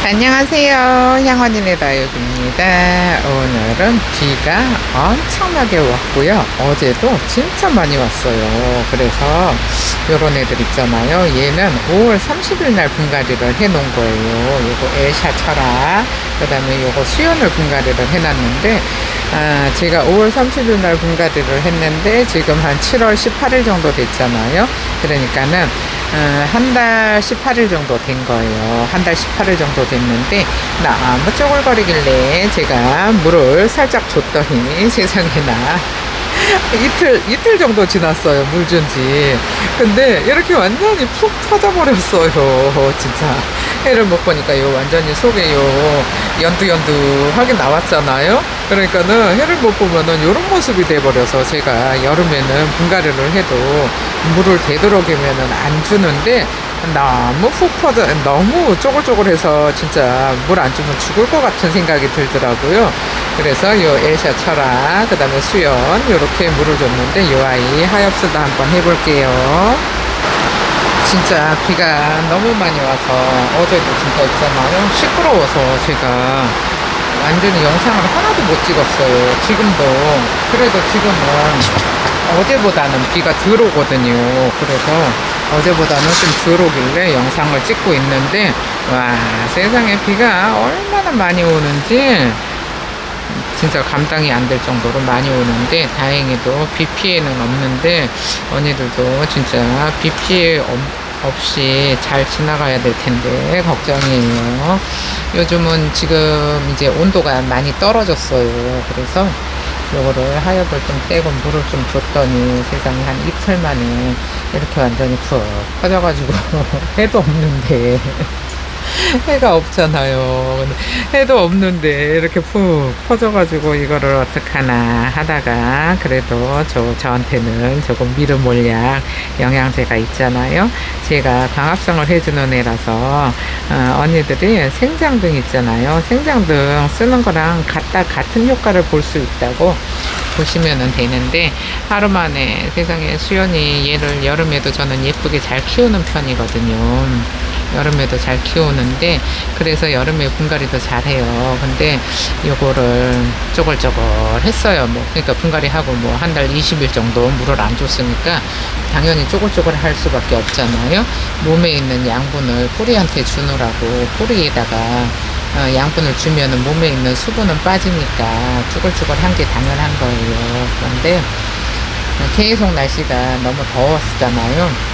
안녕하세요. 향원인의 다육입니다. 오늘은 비가 엄청나게 왔고요. 어제도 진짜 많이 왔어요. 그래서 요런 애들 있잖아요. 얘는 5월 30일 날 분갈이를 해 놓은 거예요. 요거 엘샤 철학, 그 다음에 요거 수연을 분갈이를 해 놨는데, 제가 5월 30일 날 분갈이를 했는데 지금 한 7월 18일 정도 됐잖아요. 그러니까는 한 달 18일 정도 된 거예요. 한 달 18일 정도 됐는데 너무 쪼글거리길래 제가 물을 살짝 줬더니 세상에나 이틀 정도 지났어요. 물 준지. 근데 이렇게 완전히 푹 터져버렸어요. 진짜. 해를 못 보니까 요 완전히 속에 요 연두연두하게 나왔잖아요. 그러니까는 해를 못 보면은 요런 모습이 돼버려서 제가 여름에는 분갈이를 해도 물을 되도록이면은 안 주는데 너무 푹 퍼져, 너무 쪼글쪼글해서 진짜 물 안 주면 죽을 것 같은 생각이 들더라고요. 그래서 요 엘샤 철학, 그 다음에 수연, 요렇게 물을 줬는데 요 아이 하엽스도 한번 해볼게요. 진짜 비가 너무 많이 와서 어제도 진짜 있잖아요. 시끄러워서 제가 완전히 영상을 하나도 못 찍었어요. 지금도. 그래도 지금은 어제보다는 비가 덜 오거든요. 그래서 어제보다는 좀 덜 오길래 영상을 찍고 있는데, 와, 세상에 비가 얼마나 많이 오는지 진짜 감당이 안 될 정도로 많이 오는데, 다행히도 비 피해는 없는데 언니들도 진짜 비 피해 없이 잘 지나가야 될 텐데 걱정이에요. 요즘은 지금 이제 온도가 많이 떨어졌어요. 그래서 요거를 하엽을 좀 떼고 물을 좀 줬더니 세상에 한 이틀 만에 이렇게 완전히 푹 퍼져가지고 해도 없는데 해가 없잖아요. 근데 해도 없는데 이렇게 푹 퍼져가지고 이거를 어떡하나 하다가 그래도 저한테는 조금 미름 몰약 영양제가 있잖아요. 제가 광합성을 해주는 애라서 언니들이 생장등 있잖아요. 생장등 쓰는 거랑 같은 효과를 볼 수 있다고 보시면 되는데, 하루 만에 세상에 수연이 얘를 여름에도 저는 예쁘게 잘 키우는 편이거든요. 여름에도 잘 키우는데 그래서 여름에 분갈이도 잘해요. 근데 요거를 쪼글쪼글 했어요. 뭐 그러니까 분갈이하고 뭐 한 달 20일 정도 물을 안 줬으니까 당연히 쪼글쪼글 할 수밖에 없잖아요. 몸에 있는 양분을 뿌리한테 주느라고 뿌리에다가 양분을 주면은 몸에 있는 수분은 빠지니까 쭈글쭈글한 게 당연한 거예요. 그런데 계속 날씨가 너무 더웠잖아요.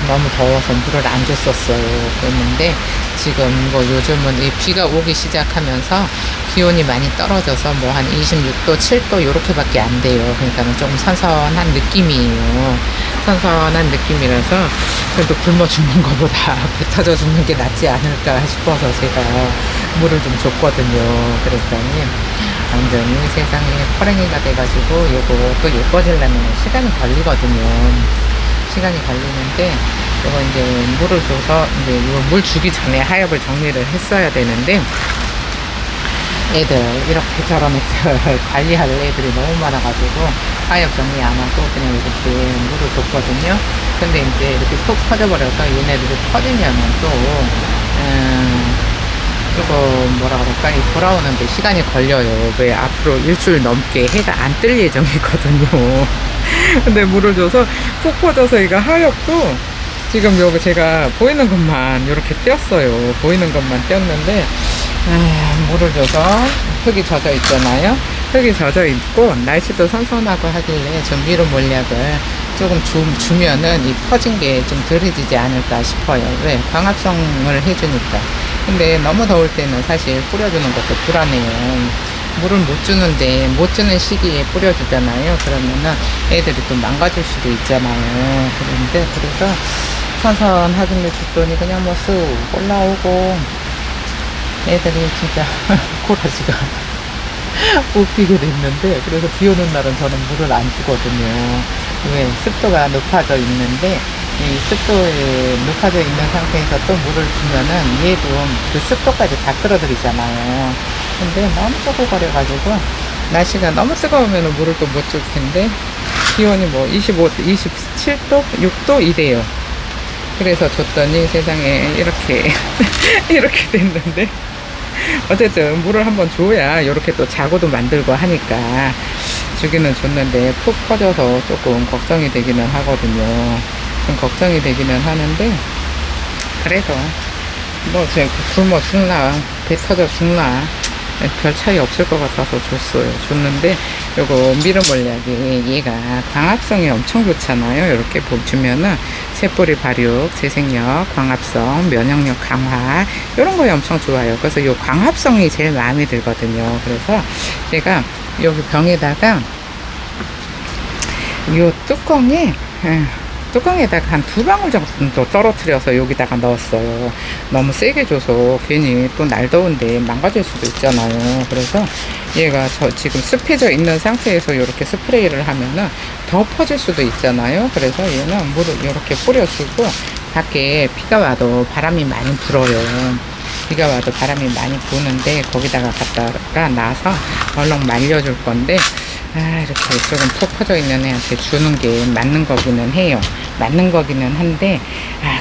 너무 더워서 물을 안 줬었어요. 그랬는데 지금 뭐 요즘은 이 비가 오기 시작하면서 기온이 많이 떨어져서 뭐 한 26도, 7도 요렇게밖에 안 돼요. 그러니까 좀 선선한 느낌이에요. 선선한 느낌이라서 그래도 굶어 죽는 것보다 배 터져 죽는 게 낫지 않을까 싶어서 제가 물을 좀 줬거든요. 그랬더니 완전히 세상에 퍼랭이가 돼가지고 요거 또 예뻐지려면 시간이 걸리거든요. 시간이 걸리는데 이거 이제 물을 줘서 이제 이거 물 주기 전에 하엽을 정리를 했어야 되는데 애들 이렇게 저런 애들 관리할 애들이 너무 많아가지고 하엽 정리 안 하고 그냥 이렇게 물을 줬거든요. 근데 이제 이렇게 속 퍼져버려서 얘네들이 퍼지면은 또 조금 뭐라 그럴까 이 돌아오는데 시간이 걸려요. 왜 앞으로 일주일 넘게 해가 안 뜰 예정이거든요. 근데 물을 줘서 푹 퍼져서 이거 하엽도 지금 여기 제가 보이는 것만 이렇게 띄었어요. 보이는 것만 띄었는데 물을 줘서 흙이 젖어 있잖아요. 흙이 젖어 있고 날씨도 선선하고 하길래 좀 미로 몰약을 조금 주면은 이 퍼진 게 좀 덜해지지 않을까 싶어요. 왜? 광합성을 해주니까. 근데 너무 더울 때는 사실 뿌려주는 것도 불안해요. 물을 못 주는데 못 주는 시기에 뿌려주잖아요. 그러면은 애들이 또 망가질 수도 있잖아요. 그런데 그래서 선선하게 줬더니 그냥 뭐 쑥 올라오고 애들이 진짜 고라지가 웃기게 됐는데, 그래서 비 오는 날은 저는 물을 안 주거든요. 왜? 습도가 높아져 있는데 이 습도에 높아져 있는 상태에서 또 물을 주면은 얘도 그 습도까지 다 끌어들이잖아요. 근데 너무 쪼글거려가지고 날씨가 너무 뜨거우면 물을 또 못 줄 텐데 기온이 뭐 27도, 6도 이래요. 그래서 줬더니 세상에 이렇게 이렇게 됐는데, 어쨌든 물을 한번 줘야 이렇게 또 자고도 만들고 하니까 주기는 줬는데 푹 퍼져서 조금 걱정이 되기는 하거든요. 좀 걱정이 되기는 하는데, 그래도 뭐 제 굶어 죽나 배 터져 죽나 별 차이 없을 것 같아서 줬는데, 요거 미르몰약이 얘가 광합성이 엄청 좋잖아요. 이렇게 보시면은 새뿌리 발육, 재생력, 광합성, 면역력 강화 이런 거에 엄청 좋아요. 그래서 요 광합성이 제일 마음에 들거든요. 그래서 제가 여기 병에다가 요 뚜껑에다가 한 2방울 정도 떨어뜨려서 여기다가 넣었어요. 너무 세게 줘서 괜히 또 날 더운데 망가질 수도 있잖아요. 그래서 얘가 지금 습해져 있는 상태에서 이렇게 스프레이를 하면은 더 퍼질 수도 있잖아요. 그래서 얘는 물을 이렇게 뿌려주고, 밖에 비가 와도 바람이 많이 불어요. 비가 와도 바람이 많이 부는데 거기다가 갖다가 놔서 얼렁 말려줄 건데, 이렇게 조금 푹 퍼져 있는 애한테 주는 게 맞는 거기는 해요. 맞는 거기는 한데,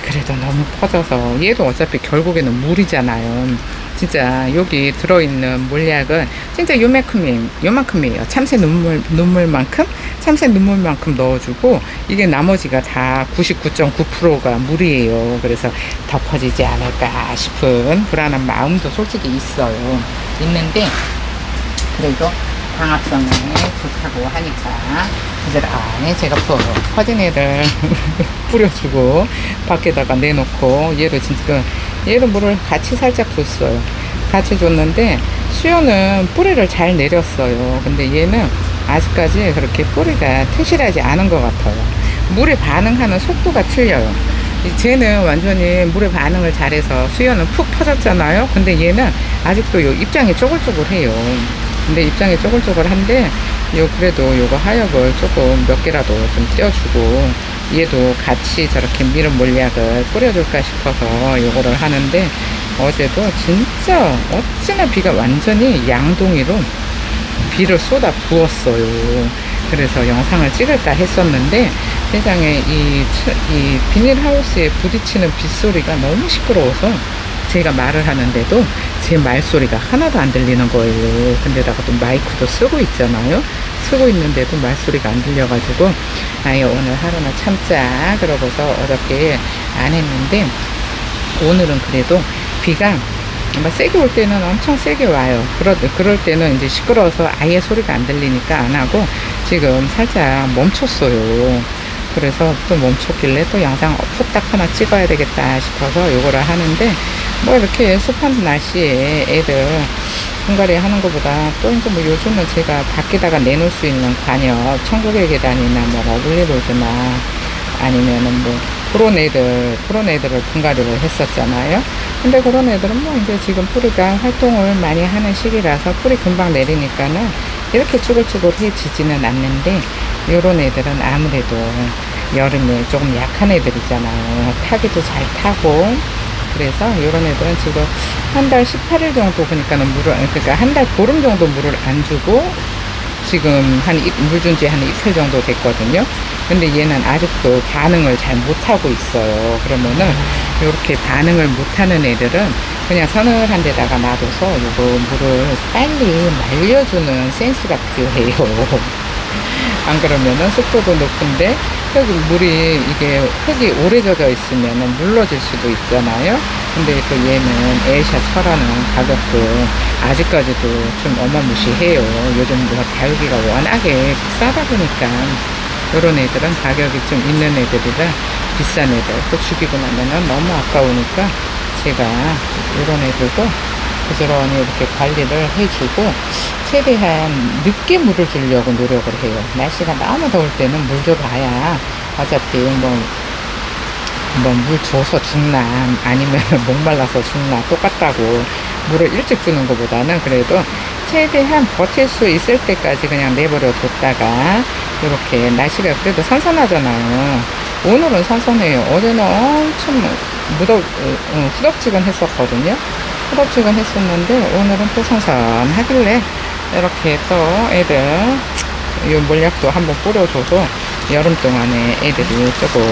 그래도 너무 퍼져서, 얘도 어차피 결국에는 물이잖아요. 진짜 여기 들어있는 물약은 진짜 요만큼이에요. 참새 눈물만큼 넣어주고, 이게 나머지가 다 99.9%가 물이에요. 그래서 더 퍼지지 않을까 싶은 불안한 마음도 솔직히 있는데, 그래도 광합성에 좋다고 하니까 이제 안에 제가 퍼진 애들 뿌려주고 밖에다가 내놓고, 얘를 물을 같이 살짝 줬어요. 같이 줬는데 수요는 뿌리를 잘 내렸어요. 근데 얘는 아직까지 그렇게 뿌리가 튼실하지 않은 것 같아요. 물에 반응하는 속도가 틀려요. 쟤는 완전히 물에 반응을 잘해서 수요는 푹 퍼졌잖아요. 근데 얘는 아직도 요 입장이 쪼글쪼글해요. 근데 입장이 쪼글쪼글한데, 그래도 요거 하역을 조금 몇 개라도 좀 띄워주고, 얘도 같이 저렇게 미름 몰약을 뿌려줄까 싶어서 요거를 하는데, 어제도 진짜 어찌나 비가 완전히 양동이로 비를 쏟아 부었어요. 그래서 영상을 찍을까 했었는데, 세상에 이 비닐하우스에 부딪히는 빗소리가 너무 시끄러워서 제가 말을 하는데도 제 말소리가 하나도 안 들리는 거예요. 근데다가 또 마이크도 쓰고 있잖아요. 쓰고 있는데도 말소리가 안 들려가지고, 오늘 하루는 참자 그러고서 어저께 안 했는데, 오늘은 그래도 비가 세게 올 때는 엄청 세게 와요. 그럴 때는 이제 시끄러워서 아예 소리가 안 들리니까 안 하고, 지금 살짝 멈췄어요. 그래서 또 멈췄길래 또 영상 후딱 하나 찍어야 되겠다 싶어서 요거를 하는데, 뭐 이렇게 습한 날씨에 애들 분갈이 하는 것보다 또 이제 뭐 요즘은 제가 밖에다가 내놓을 수 있는 관엽, 천국의 계단이나 뭐 러블리로즈나 아니면은 뭐 그런 애들을 분갈이를 했었잖아요. 근데 그런 애들은 뭐 이제 지금 뿌리가 활동을 많이 하는 시기라서 뿌리 금방 내리니까는 이렇게 쭈글쭈글해지지는 않는데, 요런 애들은 아무래도 여름에 조금 약한 애들이잖아요. 타기도 잘 타고. 그래서 요런 애들은 지금 한 달 18일 정도 그러니까는 그러니까 한 달 보름 정도 물을 안 주고, 지금 물 준 지 한 이틀 정도 됐거든요. 근데 얘는 아직도 반응을 잘 못하고 있어요. 그러면은 이렇게 반응을 못하는 애들은 그냥 서늘한 데다가 놔둬서 요거 물을 빨리 말려주는 센스가 필요해요. 안 그러면은 습도도 높은데 물이 이게 흙이 오래 젖어 있으면은 물러질 수도 있잖아요. 근데 또 얘는 에어샷 철하는 가격도 아직까지도 좀 어마무시해요. 요즘 뭐 다육이가 워낙에 싸다 보니까 요런 애들은 가격이 좀 있는 애들이라 비싼 애들 또 죽이고 나면은 너무 아까우니까 제가 요런 애들도 부지런히 이렇게 관리를 해주고, 최대한 늦게 물을 주려고 노력을 해요. 날씨가 너무 더울 때는 물 줘봐야 어차피 물 줘서 죽나 아니면 목말라서 죽나 똑같다고, 물을 일찍 주는 것보다는 그래도 최대한 버틸 수 있을 때까지 그냥 내버려 뒀다가, 이렇게 날씨가 그래도 선선하잖아요. 오늘은 선선해요. 어제는 엄청 후덥지근 했었거든요. 후덥지근 했었는데 오늘은 또 선선하길래 이렇게 또 애들 이 몰약도 한번 뿌려줘서 여름 동안에 애들이 조금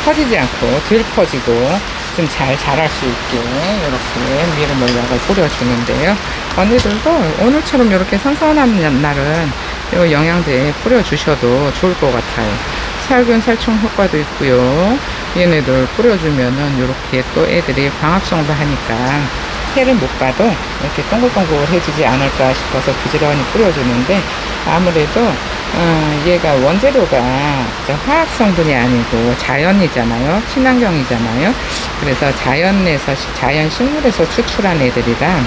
퍼지지 않고 덜 퍼지고 좀 잘 자랄 수 있게 이렇게 미르몰약을 뿌려주는데요. 언니들도 오늘처럼 이렇게 선선한 날은 이 영양제 뿌려주셔도 좋을 것 같아요. 살균 살충 효과도 있고요. 얘네들 뿌려주면은 이렇게 또 애들이 광합성도 하니까 해를 못 봐도 이렇게 동글동글해지지 않을까 싶어서 부지런히 뿌려주는데, 아무래도 얘가 원재료가 화학 성분이 아니고 자연이잖아요. 친환경이잖아요. 그래서 자연에서 자연 식물에서 추출한 애들이라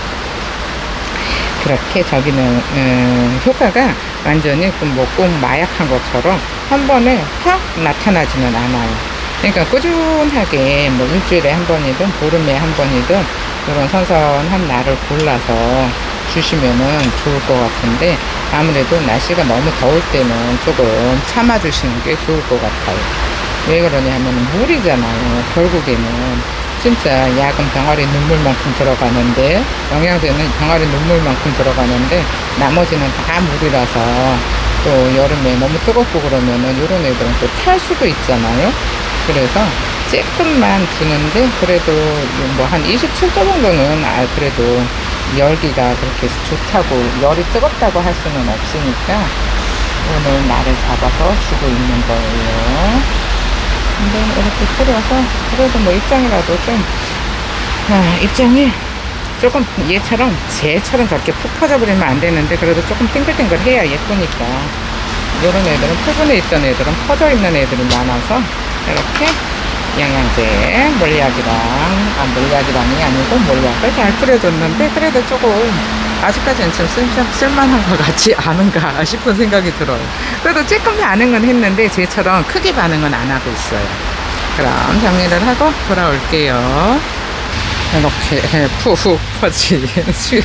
그렇게 저기는 효과가 완전히 꼭 마약한 것처럼 한 번에 확 나타나지는 않아요. 그러니까 꾸준하게 뭐 일주일에 한 번이든 보름에 한 번이든 이런 선선한 날을 골라서 주시면은 좋을 것 같은데, 아무래도 날씨가 너무 더울 때는 조금 참아주시는 게 좋을 것 같아요. 왜 그러냐 하면 물이잖아요. 결국에는 진짜 약은 병아리 눈물만큼 들어가는데, 영양제는 병아리 눈물만큼 들어가는데 나머지는 다 물이라서 또 여름에 너무 뜨겁고 그러면은 이런 애들은 또 탈 수도 있잖아요. 그래서 조금만 주는데 그래도 뭐 한 27도 정도는 그래도 열기가 그렇게 좋다고, 열이 뜨겁다고 할 수는 없으니까 오늘 날을 잡아서 주고 있는 거예요. 근데 이렇게 뿌려서 그래도 뭐 입장이라도 좀 입장이 조금 쟤처럼 저렇게 푹 퍼져버리면 안 되는데 그래도 조금 띵글띵글 해야 예쁘니까, 이런 애들은 표준에 있던 애들은 퍼져 있는 애들이 많아서 이렇게 영양제 몰약이랑이 아니고 몰약을 잘 뿌려줬는데, 그래도 조금 아직까지는 좀 쓸만한 것 같지 않은가 싶은 생각이 들어요. 그래도 조금 반응은 했는데 쟤처럼 크게 반응은 안 하고 있어요. 그럼 정리를 하고 돌아올게요. 이렇게 푹 퍼진 수연.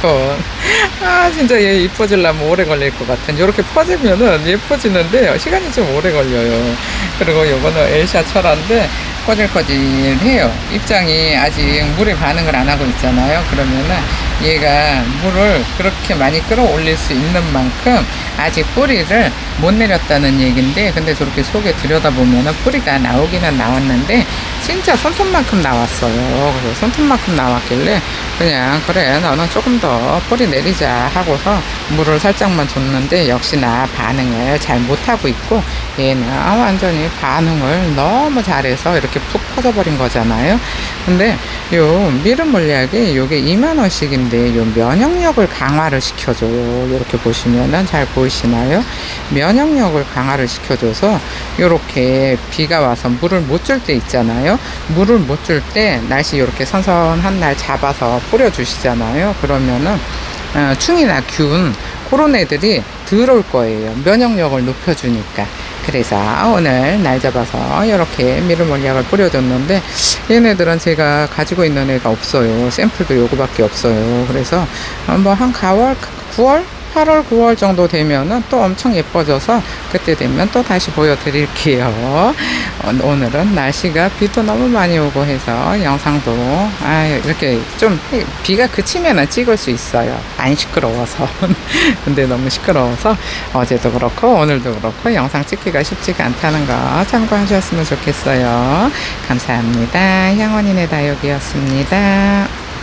진짜 얘 이뻐지려면 오래 걸릴 것 같은. 이렇게 퍼지면은 예뻐지는데 시간이 좀 오래 걸려요. 그리고 요거는 엘샤 철화인데 꺼질꺼질해요. 입장이 아직 물에 반응을 안 하고 있잖아요. 그러면은 얘가 물을 그렇게 많이 끌어올릴 수 있는 만큼 아직 뿌리를 못 내렸다는 얘긴데, 근데 저렇게 속에 들여다보면은 뿌리가 나오기는 나왔는데 진짜 손톱만큼 나왔어요. 그래서 손톱만큼 나왔길래 그냥 그래 너는 조금 더 뿌리 내리자 하고서 물을 살짝만 줬는데, 역시나 반응을 잘 못하고 있고 얘는 완전히 반응을 너무 잘해서 이렇게 푹 퍼져버린 거잖아요. 근데 요 미르몰약이 요게 2만원씩인데 요 면역력을 강화를 시켜줘요. 이렇게 보시면은 잘 보이시나요? 면역력을 강화를 시켜줘서 요렇게 비가 와서 물을 못 줄 때 있잖아요. 물을 못 줄 때 날씨 이렇게 선선한 날 잡아서 뿌려주시잖아요. 그러면은 충이나 균 그런 애들이 들어올 거예요. 면역력을 높여주니까. 그래서 오늘 날 잡아서 이렇게 미르몰약을 뿌려줬는데, 얘네들은 제가 가지고 있는 애가 없어요. 샘플도 요거밖에 없어요. 그래서 뭐 한 9월 8월 9월 정도 되면은 또 엄청 예뻐져서 그때 되면 또 다시 보여드릴게요. 오늘은 날씨가 비도 너무 많이 오고 해서 영상도 이렇게 좀 비가 그치면은 찍을 수 있어요. 안 시끄러워서. 근데 너무 시끄러워서 어제도 그렇고 오늘도 그렇고 영상 찍기가 쉽지가 않다는 거 참고하셨으면 좋겠어요. 감사합니다. 향원이네 다육이었습니다.